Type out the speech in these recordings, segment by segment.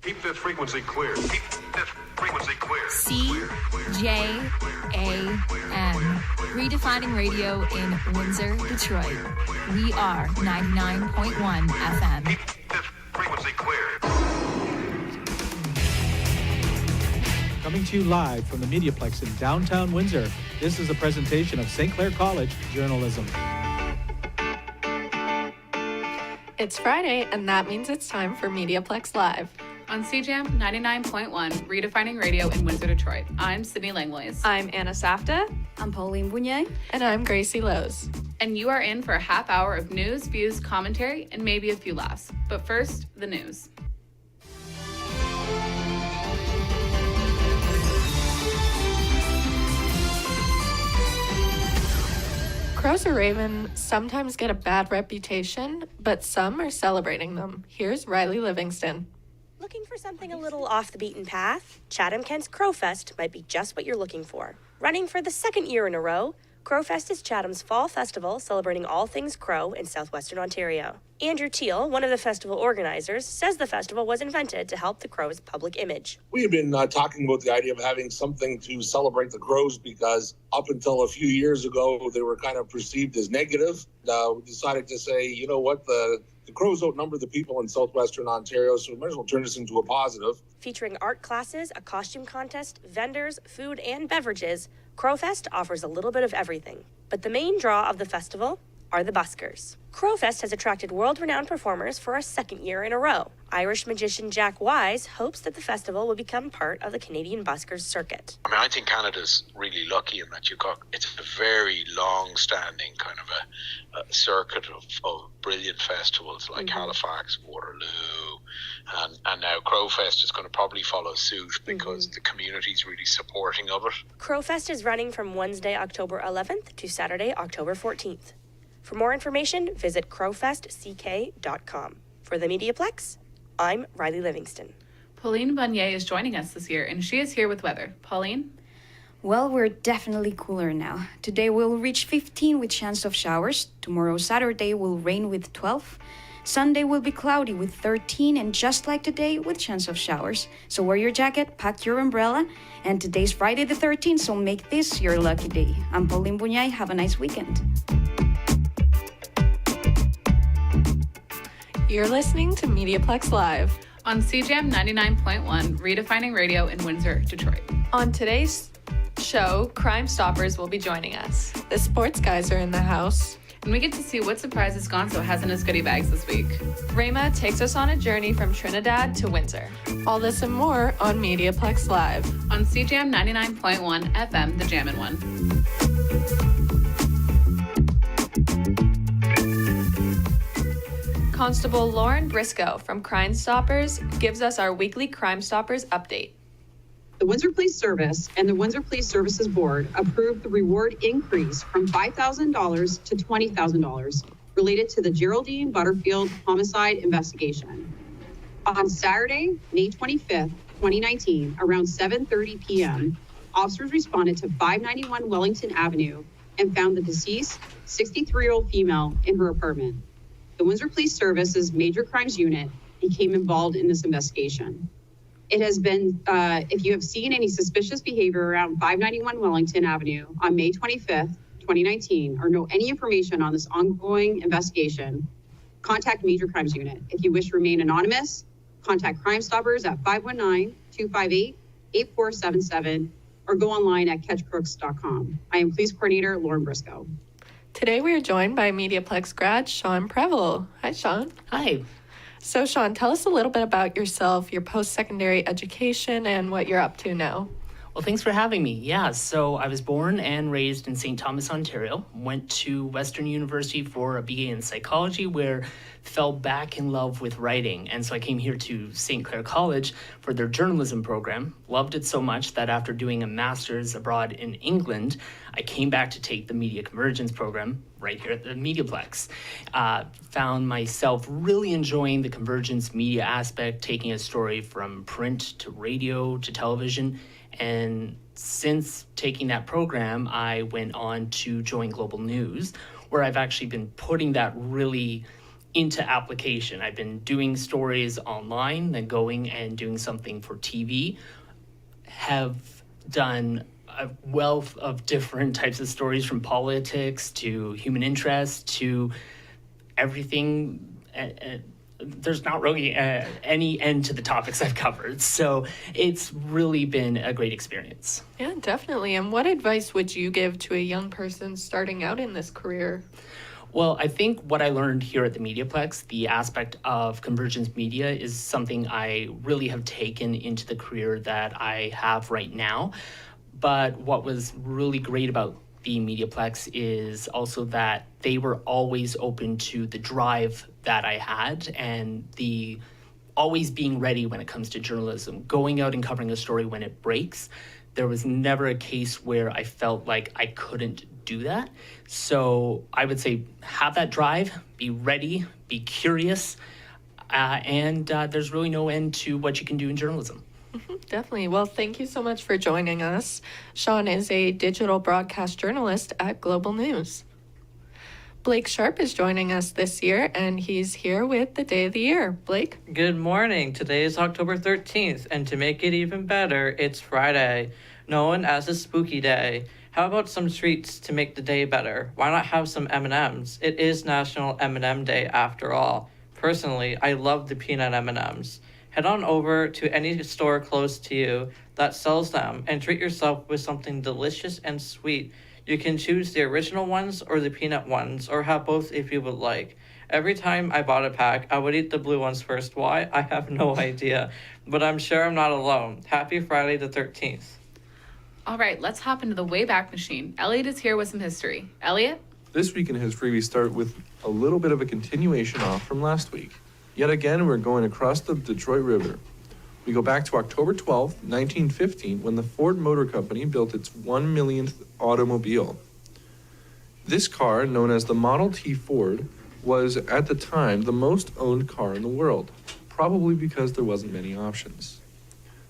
Keep this frequency clear. Keep this frequency clear. CJAM. Redefining radio in Windsor, Detroit. We are 99.1 FM. Keep this frequency clear. Coming to you live from the MediaPlex in downtown Windsor, this is a presentation of St. Clair College Journalism. It's Friday, and that means it's time for MediaPlex Live. On CJAM 99.1, Redefining Radio in Windsor, Detroit. I'm Sydney Langlois. I'm Anna Safta. I'm Pauline Bounier. And I'm Gracie Lowe's. And you are in for a half hour of news, views, commentary, and maybe a few laughs. But first, the news. Crows or raven sometimes get a bad reputation, but some are celebrating them. Here's Riley Livingston. Looking for something a little off the beaten path? Chatham-Kent's Crowfest might be just what you're looking for. Running for the second year in a row, Crowfest is Chatham's fall festival celebrating all things crow in southwestern Ontario. Andrew Teal, one of the festival organizers, says the festival was invented to help the Crows' public image. We have been talking about the idea of having something to celebrate the Crows because up until a few years ago, they were kind of perceived as negative. We decided to say, you know what, the Crows outnumber the people in southwestern Ontario, so we might as well turn this into a positive. Featuring art classes, a costume contest, vendors, food, and beverages, Crowfest offers a little bit of everything. But the main draw of the festival are the buskers. Crowfest has attracted world-renowned performers for a second year in a row. Irish magician Jack Wise hopes that the festival will become part of the Canadian buskers circuit. I think Canada's really lucky in that it's a very long-standing kind of a circuit of brilliant festivals like Halifax, Waterloo, and now Crowfest is going to probably follow suit because the community's really supporting of it. Crowfest is running from Wednesday, October 11th to Saturday, October 14th. For more information, visit crowfestck.com. For the MediaPlex, I'm Riley Livingston. Pauline Bounier is joining us this year, and she is here with weather. Pauline? Well, we're definitely cooler now. Today we'll reach 15 with chance of showers. Tomorrow, Saturday, will rain with 12. Sunday will be cloudy with 13, and just like today, with chance of showers. So wear your jacket, pack your umbrella, and today's Friday the 13th, so make this your lucky day. I'm Pauline Bounier. Have a nice weekend. You're listening to MediaPlex Live. On CJAM 99.1, Redefining Radio in Windsor, Detroit. On today's show, Crime Stoppers will be joining us. The sports guys are in the house. And we get to see what surprises Gonzo has in his goodie bags this week. Rayma takes us on a journey from Trinidad to Windsor. All this and more on MediaPlex Live. On CJAM 99.1 FM, the Jammin' One. Constable Lauren Briscoe from Crime Stoppers gives us our weekly Crime Stoppers update. The Windsor Police Service and the Windsor Police Services Board approved the reward increase from $5,000 to $20,000 related to the Geraldine Butterfield homicide investigation. On Saturday, May 25th, 2019, around 7:30 p.m., officers responded to 591 Wellington Avenue and found the deceased 63-year-old female in her apartment. The Windsor Police Service's Major Crimes Unit became involved in this investigation. It has been, if you have seen any suspicious behavior around 591 Wellington Avenue on May 25th, 2019, or know any information on this ongoing investigation, contact Major Crimes Unit. If you wish to remain anonymous, contact Crime Stoppers at 519-258-8477 or go online at catchcrooks.com. I am Police Coordinator Lauren Briscoe. Today we are joined by MediaPlex grad Sean Preble. Hi, Sean. Hi. So, Sean, tell us a little bit about yourself, your post-secondary education, and what you're up to now. Well, thanks for having me. Yeah, so I was born and raised in St. Thomas, Ontario. Went to Western University for a BA in psychology, where fell back in love with writing. And so I came here to St. Clair College for their journalism program. Loved it so much that after doing a master's abroad in England, I came back to take the media convergence program right here at the MediaPlex. Found myself really enjoying the convergence media aspect, taking a story from print to radio to television. And since taking that program, I went on to join Global News, where I've actually been putting that really into application. I've been doing stories online, then going and doing something for TV, have done a wealth of different types of stories, from politics to human interest to everything. There's not really any end to the topics I've covered. So it's really been a great experience. Yeah, definitely. And what advice would you give to a young person starting out in this career? Well, I think what I learned here at the MediaPlex, the aspect of convergence media, is something I really have taken into the career that I have right now. But what was really great about the MediaPlex is also that they were always open to the drive that I had and the always being ready when it comes to journalism, going out and covering a story when it breaks. There was never a case where I felt like I couldn't do that. So I would say have that drive, be ready, be curious, and there's really no end to what you can do in journalism. Definitely. Well, thank you so much for joining us. Sean is a digital broadcast journalist at Global News. Blake Sharp is joining us this year, and he's here with the Day of the Year. Blake? Good morning. Today is October 13th, and to make it even better, it's Friday, known as a spooky day. How about some treats to make the day better? Why not have some M&Ms? It is National M&M Day after all. Personally, I love the peanut M&Ms. Head on over to any store close to you that sells them and treat yourself with something delicious and sweet. You can choose the original ones or the peanut ones, or have both if you would like. Every time I bought a pack, I would eat the blue ones first. Why? I have no idea, but I'm sure I'm not alone. Happy Friday the 13th. All right, let's hop into the Wayback Machine. Elliot is here with some history. Elliot? This week in history, we start with a little bit of a continuation off from last week. Yet again, we're going across the Detroit River. We go back to October 12th, 1915, when the Ford Motor Company built its 1 millionth automobile. This car, known as the Model T Ford, was at the time the most owned car in the world, probably because there wasn't many options.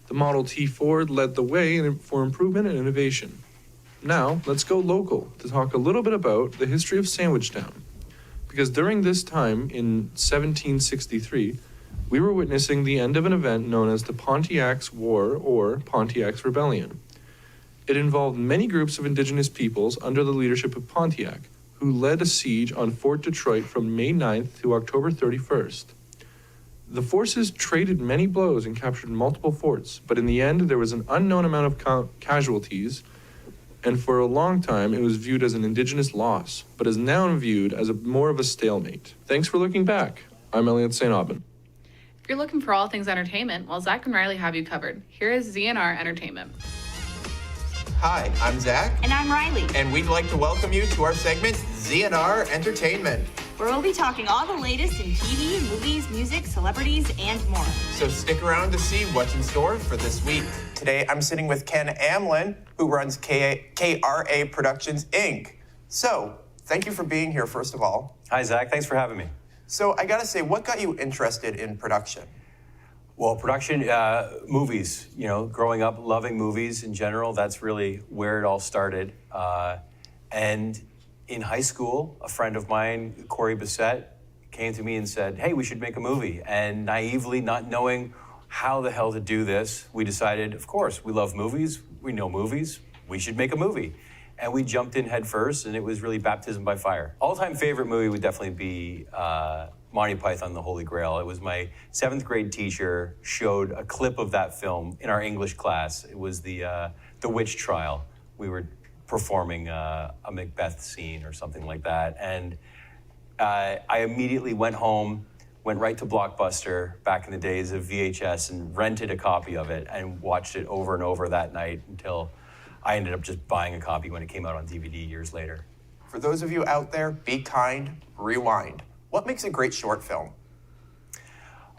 The Model T Ford led the way for improvement and innovation. Now, let's go local to talk a little bit about the history of Sandwichtown. Because during this time, in 1763, we were witnessing the end of an event known as the Pontiac's War or Pontiac's Rebellion. It involved many groups of indigenous peoples under the leadership of Pontiac, who led a siege on Fort Detroit from May 9th to October 31st. The forces traded many blows and captured multiple forts, but in the end, there was an unknown amount of casualties, and for a long time, it was viewed as an indigenous loss, but is now viewed as more of a stalemate. Thanks for looking back. I'm Elliot St. Aubin. If you're looking for all things entertainment, well, Zach and Riley have you covered. Here is ZNR Entertainment. Hi, I'm Zach. And I'm Riley. And we'd like to welcome you to our segment, ZNR Entertainment, where we'll be talking all the latest in TV, movies, music, celebrities, and more. So stick around to see what's in store for this week. Today, I'm sitting with Ken Amlin, who runs KRA Productions, Inc. So, thank you for being here, first of all. Hi, Zach. Thanks for having me. So, I gotta say, what got you interested in production? Well, production, movies. You know, growing up loving movies in general, that's really where it all started. And in high school, a friend of mine, Corey Bissett, came to me and said, hey, we should make a movie. And naively, not knowing how the hell to do this, we decided, of course, we love movies, we know movies, we should make a movie. And we jumped in head first, and it was really baptism by fire. All-time favorite movie would definitely be Monty Python, The Holy Grail. It was my 7th grade teacher showed a clip of that film in our English class. It was the witch trial. We were performing a Macbeth scene or something like that. And I immediately went home, went right to Blockbuster back in the days of VHS and rented a copy of it and watched it over and over that night until I ended up just buying a copy when it came out on DVD years later. For those of you out there, be kind, rewind. What makes a great short film?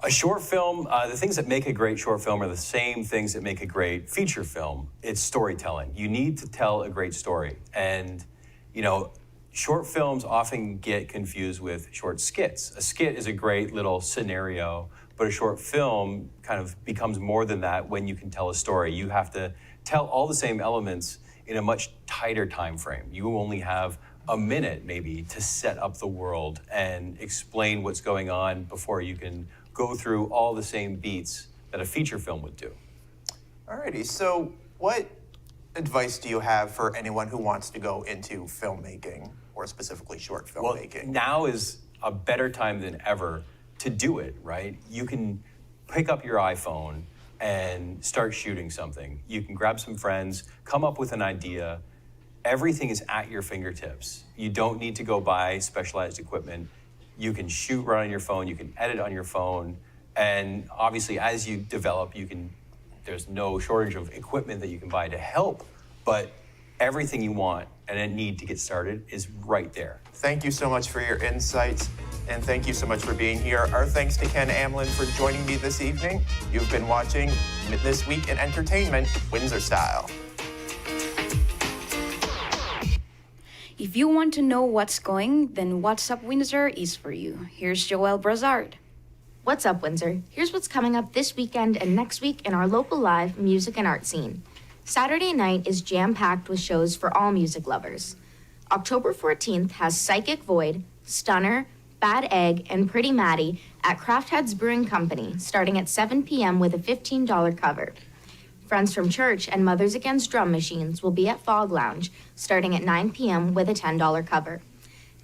A short film, the things that make a great short film are the same things that make a great feature film. It's storytelling. You need to tell a great story. And, you know, short films often get confused with short skits. A skit is a great little scenario, but a short film kind of becomes more than that when you can tell a story. You have to tell all the same elements in a much tighter time frame. You only have a minute maybe to set up the world and explain what's going on before you can go through all the same beats that a feature film would do. Alrighty, so what advice do you have for anyone who wants to go into filmmaking, or specifically short filmmaking? Well, now is a better time than ever to do it, right? You can pick up your iPhone and start shooting something. You can grab some friends, come up with an idea. Everything is at your fingertips. You don't need to go buy specialized equipment. You can shoot right on your phone, you can edit on your phone, and obviously as you develop, there's no shortage of equipment that you can buy to help, but everything you want and need to get started is right there. Thank you so much for your insights, and thank you so much for being here. Our thanks to Ken Amlin for joining me this evening. You've been watching This Week in Entertainment, Windsor Style. If you want to know what's going, then What's Up Windsor is for you. Here's Joelle Brazard. What's up, Windsor? Here's what's coming up this weekend and next week in our local live music and art scene. Saturday night is jam-packed with shows for all music lovers. October 14th has Psychic Void, Stunner, Bad Egg, and Pretty Maddie at Craft Heads Brewing Company, starting at 7 p.m. with a $15 cover. Friends from Church and Mothers Against Drum Machines will be at Fog Lounge, starting at 9 p.m. with a $10 cover.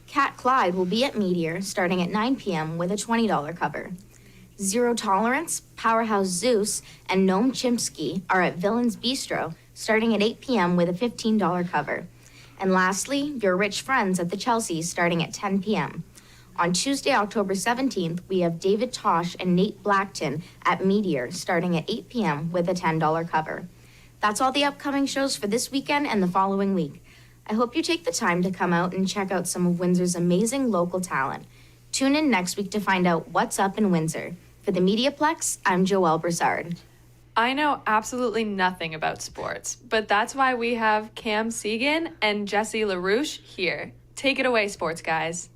Cat Clyde will be at Meteor, starting at 9 p.m. with a $20 cover. Zero Tolerance, Powerhouse Zeus, and Noam Chomsky are at Villains Bistro, starting at 8 p.m. with a $15 cover. And lastly, Your Rich Friends at the Chelsea, starting at 10 p.m. On Tuesday, October 17th, we have David Tosh and Nate Blackton at Meteor, starting at 8 p.m. with a $10 cover. That's all the upcoming shows for this weekend and the following week. I hope you take the time to come out and check out some of Windsor's amazing local talent. Tune in next week to find out what's up in Windsor. For the MediaPlex, I'm Joelle Broussard. I know absolutely nothing about sports, but that's why we have Cam Segan and Jesse LaRouche here. Take it away, sports guys.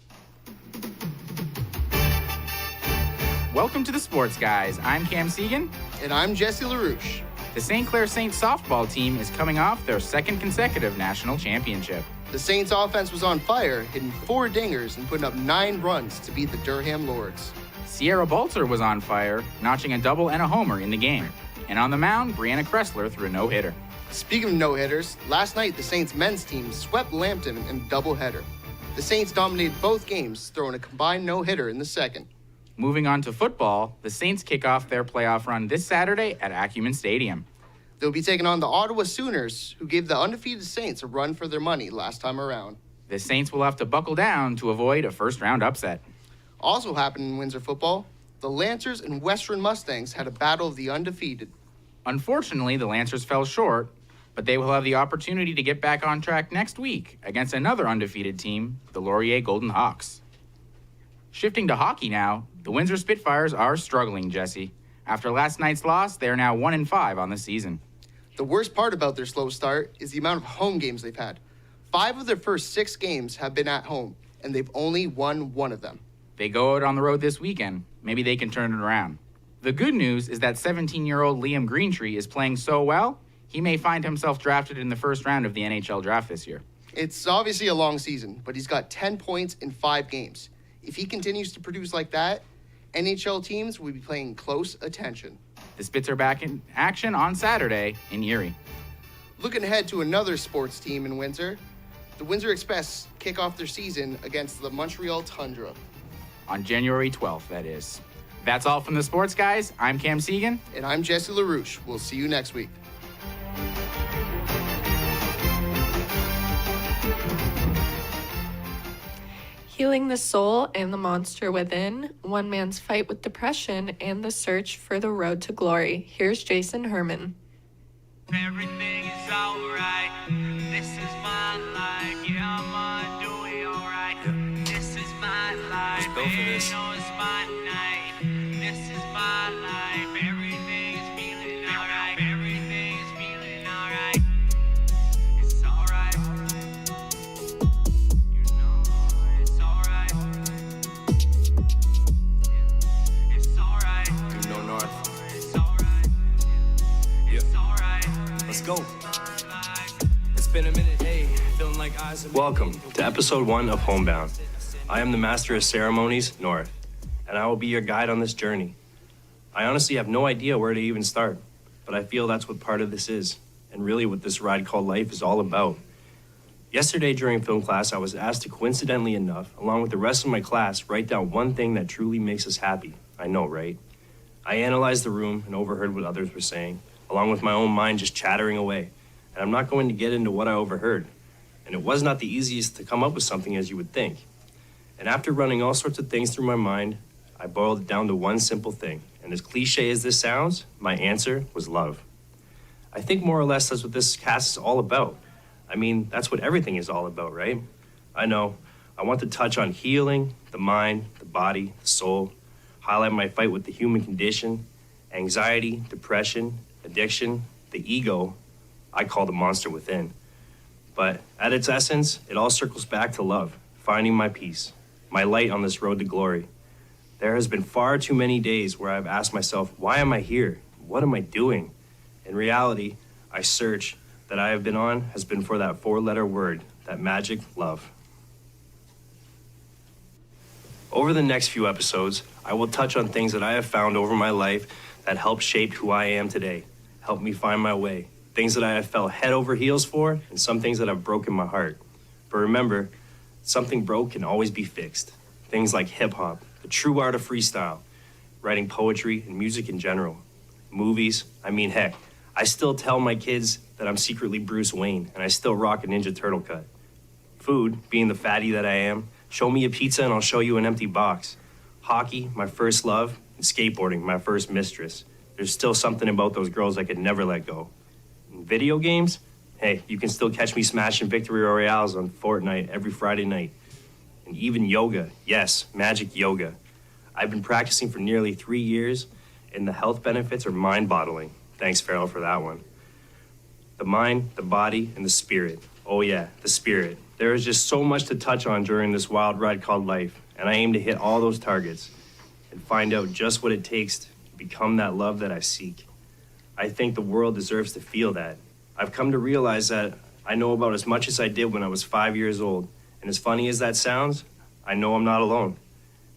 Welcome to the Sports Guys. I'm Cam Segan. And I'm Jesse LaRouche. The St. Clair Saints softball team is coming off their second consecutive national championship. The Saints offense was on fire, hitting 4 dingers and putting up 9 runs to beat the Durham Lords. Sierra Bolter was on fire, notching a double and a homer in the game. And on the mound, Brianna Kressler threw a no-hitter. Speaking of no-hitters, last night the Saints men's team swept Lambton in a doubleheader. The Saints dominated both games, throwing a combined no-hitter in the second. Moving on to football, the Saints kick off their playoff run this Saturday at Acumen Stadium. They'll be taking on the Ottawa Sooners, who gave the undefeated Saints a run for their money last time around. The Saints will have to buckle down to avoid a first-round upset. Also happened in Windsor football, the Lancers and Western Mustangs had a battle of the undefeated. Unfortunately, the Lancers fell short, but they will have the opportunity to get back on track next week against another undefeated team, the Laurier Golden Hawks. Shifting to hockey now, the Windsor Spitfires are struggling, Jesse. After last night's loss, they are now 1-5 on the season. The worst part about their slow start is the amount of home games they've had. 5 of their first 6 games have been at home, and they've only won 1 of them. They go out on the road this weekend. Maybe they can turn it around. The good news is that 17-year-old Liam Greentree is playing so well, he may find himself drafted in the first round of the NHL draft this year. It's obviously a long season, but he's got 10 points in 5 games. If he continues to produce like that, NHL teams will be paying close attention. The Spits are back in action on Saturday in Erie. Looking ahead to another sports team in Windsor, the Windsor Express kick off their season against the Montreal Tundra. On January 12th, that is. That's all from the Sports Guys. I'm Cam Segan. And I'm Jesse LaRouche. We'll see you next week. Healing the soul and the monster within, one man's fight with depression, and the search for the road to glory. Here's Jason Herman. Everything is alright. This is my life. Yeah, I'ma do it alright. This is my life. Let's go for this. You know it's my night. This is my life. Everything is feeling alright. Everything is feeling alright. It's alright. You know it's alright. It's alright. You know North. It's alright. Yeah. It's alright. Let's go. It's been a minute, hey. Feeling like I Welcome to episode 1 of Homebound. I am the Master of Ceremonies, North, and I will be your guide on this journey. I honestly have no idea where to even start, but I feel that's what part of this is, and really what this ride called life is all about. Yesterday during film class, I was asked to, coincidentally enough, along with the rest of my class, write down one thing that truly makes us happy. I know, right? I analyzed the room and overheard what others were saying, along with my own mind just chattering away. And I'm not going to get into what I overheard. And it was not the easiest to come up with something as you would think. And after running all sorts of things through my mind, I boiled it down to one simple thing. And as cliche as this sounds, my answer was love. I think more or less that's what this cast is all about. I mean, that's what everything is all about, right? I know. I want to touch on healing, the mind, the body, the soul, highlight my fight with the human condition, anxiety, depression, addiction, the ego, I call the monster within. But at its essence, it all circles back to love, finding my peace, my light on this road to glory. There has been far too many days where I've asked myself, why am I here? What am I doing? In reality, I search that I have been on has been for that 4-letter word, that magic love. Over the next few episodes, I will touch on things that I have found over my life that help shape who I am today, help me find my way, things that I have felt head over heels for, and some things that have broken my heart. But remember, something broke can always be fixed. Things like hip-hop, the true art of freestyle, writing poetry, and music in general. Movies, I mean, heck, I still tell my kids that I'm secretly Bruce Wayne, and I still rock a Ninja Turtle cut. Food, being the fatty that I am, show me a pizza and I'll show you an empty box. Hockey, my first love, and skateboarding, my first mistress. There's still something about those girls I could never let go. In video games, hey, you can still catch me smashing victory royales on Fortnite every Friday night. And even yoga, yes, magic yoga. I've been practicing for nearly 3 years, and the health benefits are mind-boggling. Thanks, Farrell, for that one. The mind, the body, and the spirit. Oh yeah, the spirit. There is just so much to touch on during this wild ride called life, and I aim to hit all those targets and find out just what it takes to become that love that I seek. I think the world deserves to feel that. I've come to realize that I know about as much as I did when I was 5 years old, and as funny as that sounds, I know I'm not alone.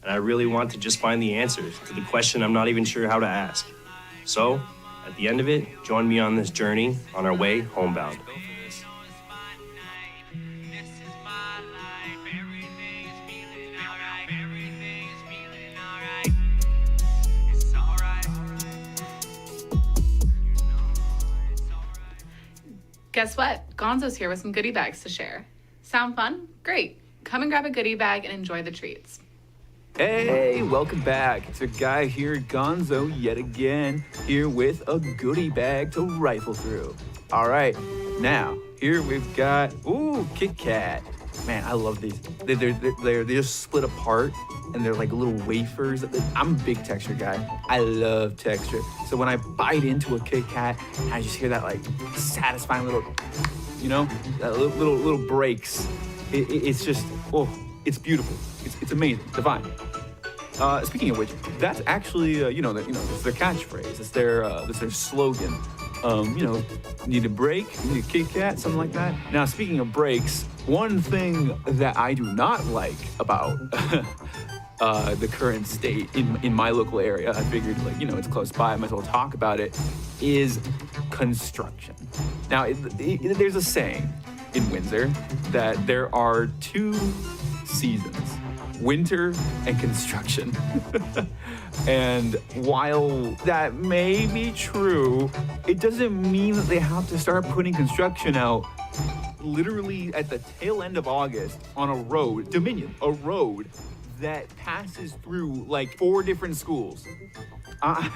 And I really want to just find the answers to the question I'm not even sure how to ask. So, at the end of it, join me on this journey on our way homebound. Guess what? Gonzo's here with some goodie bags to share. Sound fun? Great. Come and grab a goodie bag and enjoy the treats. Hey, welcome back. It's a guy here, Gonzo, yet again, here with a goodie bag to rifle through. All right, now, here we've got, Kit Kat. Man, I love these. They're just split apart, and they're like little wafers. I'm a big texture guy. I love texture. So when I bite into a Kit Kat, I just hear that like satisfying little, that little breaks. It's just, it's beautiful. It's amazing, divine. Speaking of which, that's actually, it's their catchphrase. It's their slogan. Need a break, need a Kit Kat, something like that. Now, speaking of breaks, one thing that I do not like about the current state in my local area, I figured, it's close by, I might as well talk about it, is construction. Now, there's a saying in Windsor that there are 2 seasons, winter and construction. And while that may be true, it doesn't mean that they have to start putting construction out literally at the tail end of August on a road, Dominion, a road that passes through like 4 different schools. I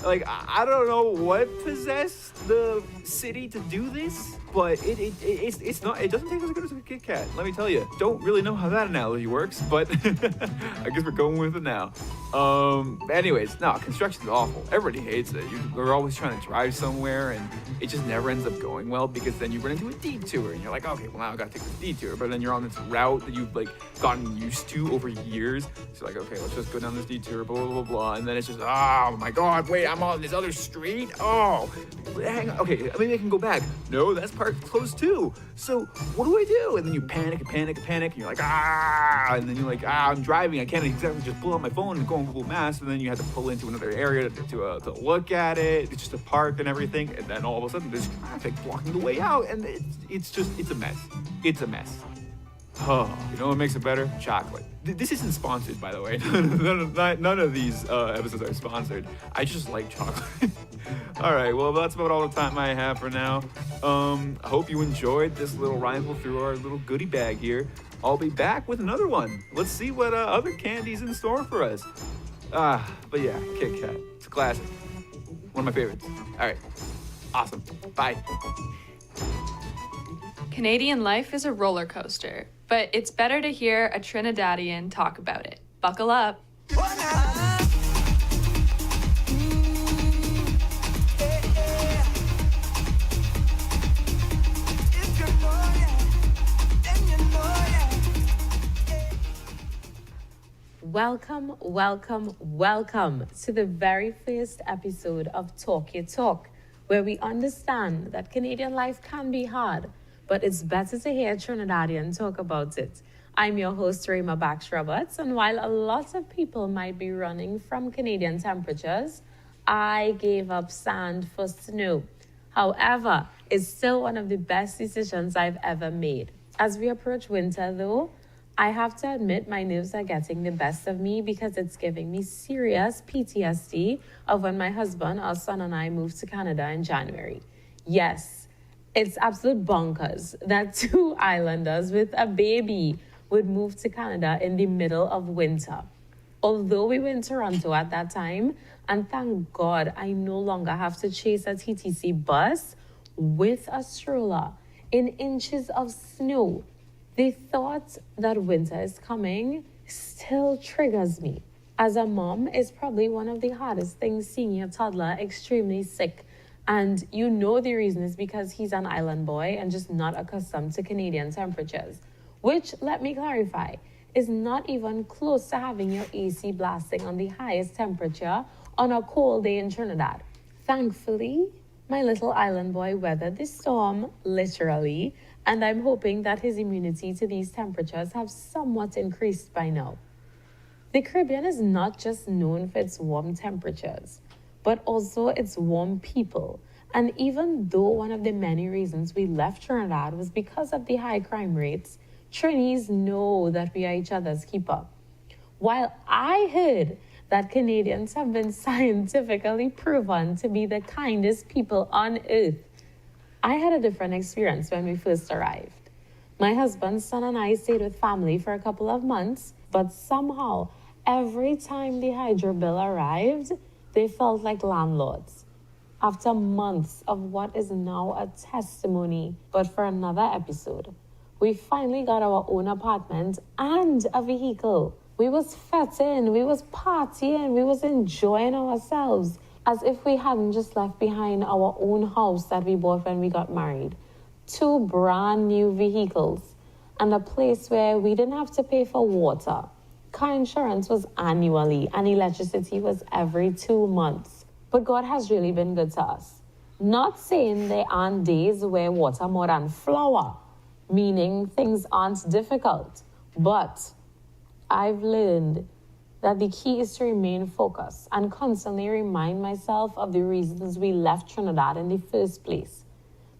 don't know what possessed the city to do this, but it's not. It doesn't taste as good as a Kit Kat. Let me tell you. Don't really know how that analogy works, but I guess we're going with it now. Anyways, no, construction's awful. Everybody hates it. We're always trying to drive somewhere, and it just never ends up going well because then you run into a detour, and you're like, okay, well now I gotta take this detour. But then you're on this route that you've like gotten used to over years. So you're like, okay, let's just go down this detour, blah blah blah blah, and then it's just, oh my god, wait, I'm on this other street. Oh, hang on. Okay, maybe I can go back. No, that's part closed too. So what do I do? And then you panic, and you're like, and then you're like, I'm driving. I can't exactly just pull out my phone and go on Google Maps, and then you have to pull into another area to look at it. It's just to park and everything, and then all of a sudden there's traffic blocking the way out, and it's a mess. It's a mess. Oh, you know what makes it better? Chocolate. This isn't sponsored, by the way. None of these episodes are sponsored. I just like chocolate. All right, well, that's about all the time I have for now. I hope you enjoyed this little rifle through our little goodie bag here. I'll be back with another one. Let's see what other candy's in store for us. But yeah, Kit Kat. It's a classic. One of my favorites. All right. Awesome. Bye. Canadian life is a roller coaster, but it's better to hear a Trinidadian talk about it. Buckle up. Welcome, welcome, welcome to the very first episode of Talk Your Talk, where we understand that Canadian life can be hard, but it's better to hear Trinidadian talk about it. I'm your host, Rayma Bax-Roberts, and while a lot of people might be running from Canadian temperatures, I gave up sand for snow. However, it's still one of the best decisions I've ever made. As we approach winter, though, I have to admit my nerves are getting the best of me because it's giving me serious PTSD of when my husband, our son, and I moved to Canada in January. Yes, it's absolute bonkers that two islanders with a baby would move to Canada in the middle of winter. Although we were in Toronto at that time, and thank God I no longer have to chase a TTC bus with a stroller in inches of snow. The thought that winter is coming still triggers me. As a mom, it's probably one of the hardest things seeing your toddler extremely sick. And you know the reason is because he's an island boy and just not accustomed to Canadian temperatures. Which, let me clarify, is not even close to having your AC blasting on the highest temperature on a cold day in Trinidad. Thankfully, my little island boy weathered the storm, literally, and I'm hoping that his immunity to these temperatures have somewhat increased by now. The Caribbean is not just known for its warm temperatures, but also its warm people. And even though one of the many reasons we left Trinidad was because of the high crime rates, Trinis know that we are each other's keeper. While I heard that Canadians have been scientifically proven to be the kindest people on earth, I had a different experience when we first arrived. My husband's son and I stayed with family for a couple of months, but somehow, every time the hydro bill arrived, they felt like landlords. After months of what is now a testimony, but for another episode, we finally got our own apartment and a vehicle. We was fetting, we was partying, we was enjoying ourselves, as if we hadn't just left behind our own house that we bought when we got married. 2 brand new vehicles and a place where we didn't have to pay for water. Car insurance was annually and electricity was every 2 months. But God has really been good to us. Not saying there aren't days where water more than flour, meaning things aren't difficult. But I've learned that the key is to remain focused and constantly remind myself of the reasons we left Trinidad in the first place.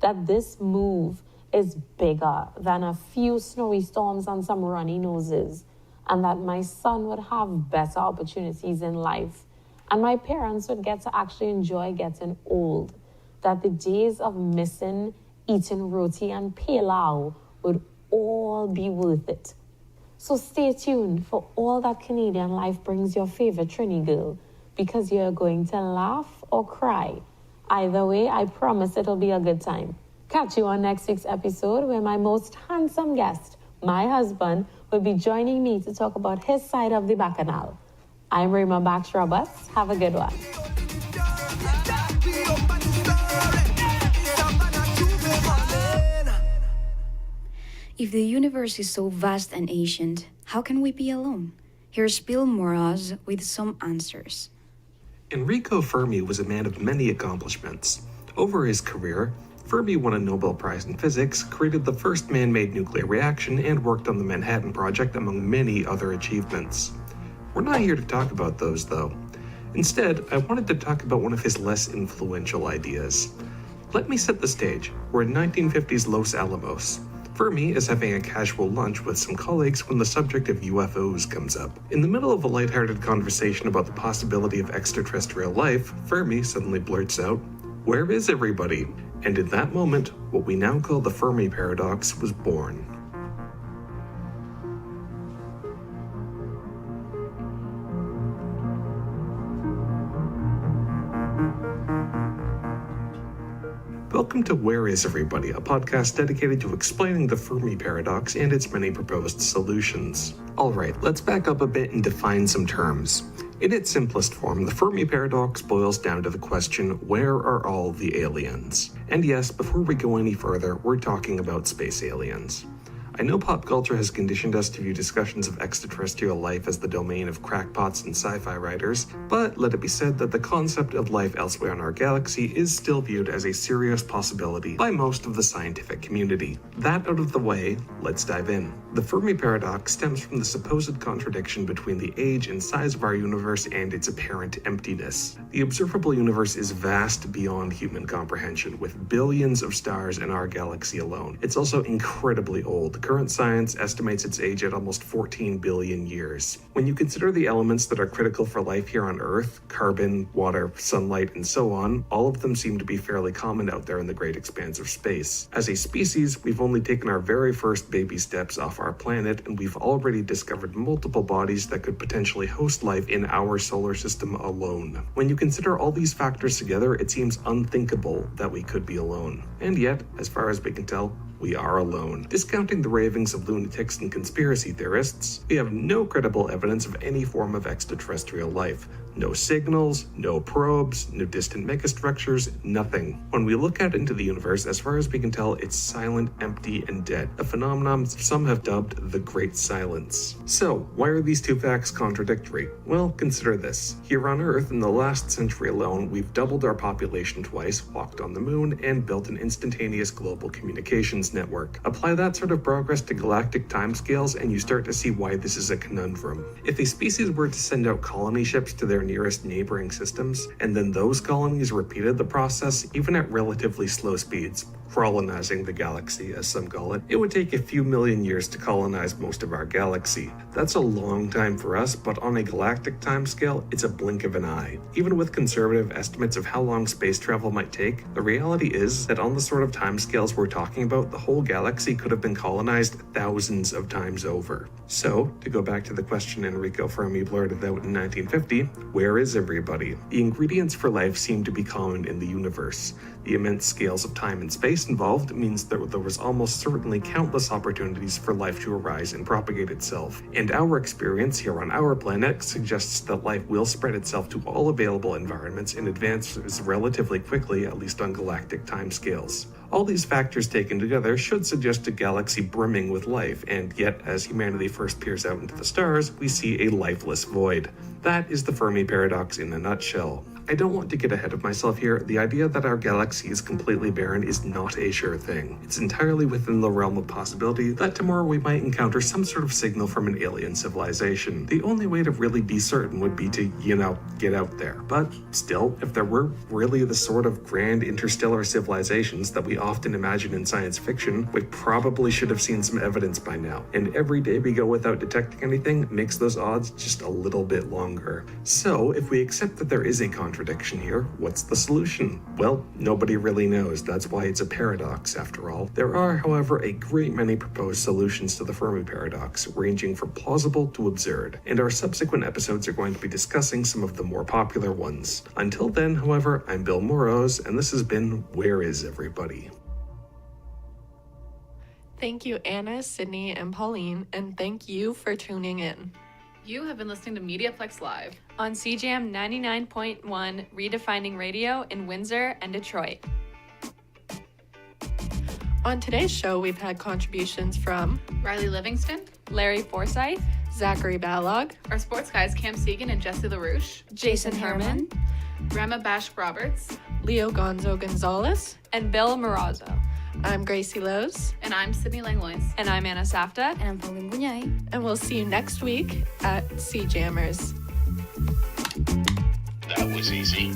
That this move is bigger than a few snowy storms and some runny noses, and that my son would have better opportunities in life, and my parents would get to actually enjoy getting old. That the days of missing, eating roti and pilau would all be worth it. So stay tuned for all that Canadian life brings your favorite Trini girl, because you're going to laugh or cry. Either way, I promise it'll be a good time. Catch you on next week's episode, where my most handsome guest, my husband, will be joining me to talk about his side of the bacchanal. I'm Rima Baxter-Abbas. Have a good one. If the universe is so vast and ancient, how can we be alone? Here's Bill Moraz with some answers. Enrico Fermi was a man of many accomplishments. Over his career, Fermi won a Nobel Prize in Physics, created the first man-made nuclear reaction, and worked on the Manhattan Project, among many other achievements. We're not here to talk about those, though. Instead, I wanted to talk about one of his less influential ideas. Let me set the stage. We're in 1950s Los Alamos. Fermi is having a casual lunch with some colleagues when the subject of UFOs comes up. In the middle of a lighthearted conversation about the possibility of extraterrestrial life, Fermi suddenly blurts out, "Where is everybody?" And in that moment, what we now call the Fermi paradox was born. Welcome to Where Is Everybody, a podcast dedicated to explaining the Fermi paradox and its many proposed solutions. Alright, let's back up a bit and define some terms. In its simplest form, the Fermi paradox boils down to the question, where are all the aliens? And yes, before we go any further, we're talking about space aliens. I know pop culture has conditioned us to view discussions of extraterrestrial life as the domain of crackpots and sci-fi writers, but let it be said that the concept of life elsewhere in our galaxy is still viewed as a serious possibility by most of the scientific community. That out of the way, let's dive in. The Fermi paradox stems from the supposed contradiction between the age and size of our universe and its apparent emptiness. The observable universe is vast beyond human comprehension, with billions of stars in our galaxy alone. It's also incredibly old. Current science estimates its age at almost 14 billion years. When you consider the elements that are critical for life here on Earth, carbon, water, sunlight, and so on, all of them seem to be fairly common out there in the great expanse of space. As a species, we've only taken our very first baby steps off our planet, and we've already discovered multiple bodies that could potentially host life in our solar system alone. When you consider all these factors together, it seems unthinkable that we could be alone. And yet, as far as we can tell, we are alone. Discounting the ravings of lunatics and conspiracy theorists, we have no credible evidence of any form of extraterrestrial life. No signals, no probes, no distant megastructures, nothing. When we look out into the universe, as far as we can tell, it's silent, empty, and dead, a phenomenon some have dubbed the Great Silence. So, why are these two facts contradictory? Well, consider this. Here on Earth, in the last century alone, we've doubled our population twice, walked on the moon, and built an instantaneous global communications network. Apply that sort of progress to galactic timescales, and you start to see why this is a conundrum. If a species were to send out colony ships to their nearest neighboring systems, and then those colonies repeated the process, even at relatively slow speeds, colonizing the galaxy, as some call it, it would take a few million years to colonize most of our galaxy. That's a long time for us, but on a galactic timescale, it's a blink of an eye. Even with conservative estimates of how long space travel might take, the reality is that on the sort of timescales we're talking about, the whole galaxy could have been colonized thousands of times over. So, to go back to the question Enrico Fermi blurted out in 1950, where is everybody? The ingredients for life seem to be common in the universe. The immense scales of time and space involved means that there was almost certainly countless opportunities for life to arise and propagate itself. And our experience here on our planet suggests that life will spread itself to all available environments and advances relatively quickly, at least on galactic timescales. All these factors taken together should suggest a galaxy brimming with life, and yet as humanity first peers out into the stars, we see a lifeless void. That is the Fermi paradox in a nutshell. I don't want to get ahead of myself here. The idea that our galaxy is completely barren is not a sure thing. It's entirely within the realm of possibility that tomorrow we might encounter some sort of signal from an alien civilization. The only way to really be certain would be to, get out there. But still, if there were really the sort of grand interstellar civilizations that we often imagine in science fiction, we probably should have seen some evidence by now. And every day we go without detecting anything makes those odds just a little bit longer. So, if we accept that there is a contradiction here, what's the solution? Well, nobody really knows. That's why it's a paradox, after all. There are, however, a great many proposed solutions to the Fermi paradox, ranging from plausible to absurd, and our subsequent episodes are going to be discussing some of the more popular ones. Until then, however, I'm Bill Moros, and this has been Where Is Everybody? Thank you, Anna, Sydney, and Pauline, and thank you for tuning in. You have been listening to MediaPlex Live on CJAM 99.1, redefining radio in Windsor and Detroit. On today's show, we've had contributions from Riley Livingston, Larry Forsyth, Zachary Balog, our sports guys Cam Segan and Jesse LaRouche, Jason Herman, Rema Bashk Roberts, Leo Gonzo Gonzalez, and Bill Morazzo. I'm Gracie Lowe's. And I'm Sydney Langlois. And I'm Anna Safta. And I'm Pauline Bunyay. And we'll see you next week at CJammers. That was easy.